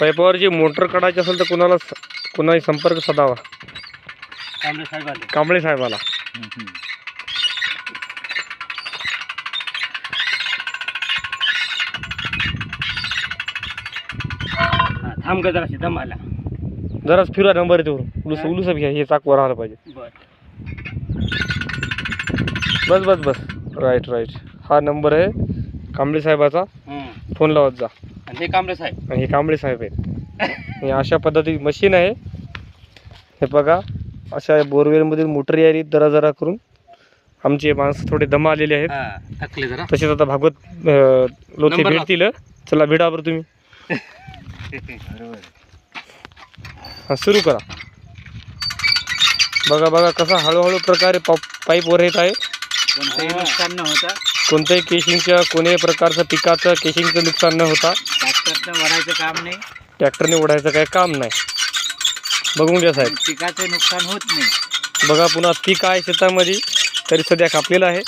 पाईपावर जी motor काढायची असेल तर कुणाही संपर्क साधावा. कांबळे साहेबाला. थांब जराशी दम आला. जराच फिरा नंबर येतो उलूस घ्या. हे चाकवर राहिलं पाहिजे. बस बस बस. Right right. हा नंबर आहे कांबळे साहेबाचा. फोन लावत जा. आणि हे कांबळे साहेब. आणि हे कांबळे साहेब आहेत. हे अशा पद्धती मशीन आहे. हे बघा अशा बोरवेलमधील मोटर यायली जरा जरा करून. आमचे माणसं थोडे दमा आलेले आहेत. थकले जरा. तसेच आता भागवत लोथे भेटतील. चला भेटा बरं तुम्ही. हा सुरू करा. बघा बघा कसा हळूहळू प्रकारे पाईप वर येत आहे. कोणतंही नुकसान न होता. कोणत्याही केशिंगच्या कोणत्याही प्रकारचं पिकाचं केशिंगचं नुकसान न होता. ट्रॅक्टरनं वरायचं काम नाही. ट्रॅक्टरने ओढायचं काही काम नाही. बघून घ्या साहेब. पिकाचं नुकसान होत नाही. बघा पुन्हा पीक आहे शेतामध्ये तरी सध्या कापलेलं आहे.